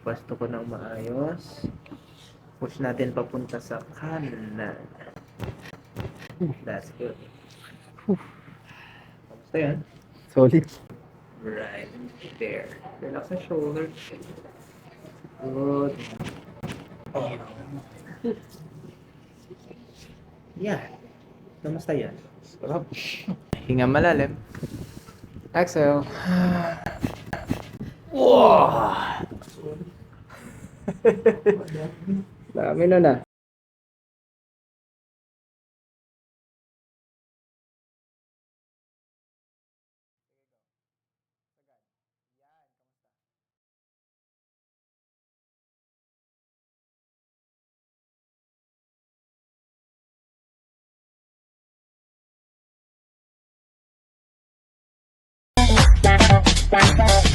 Pwesto ko ng maayos. Push natin papunta sa kanan. That's good. Kamusta yan? Solid. Right there. Relax sa shoulder. Good. Yeah. Kamusta yan? Sarap. Hinga malalim. Exhale. Wow! Dami na. Bye.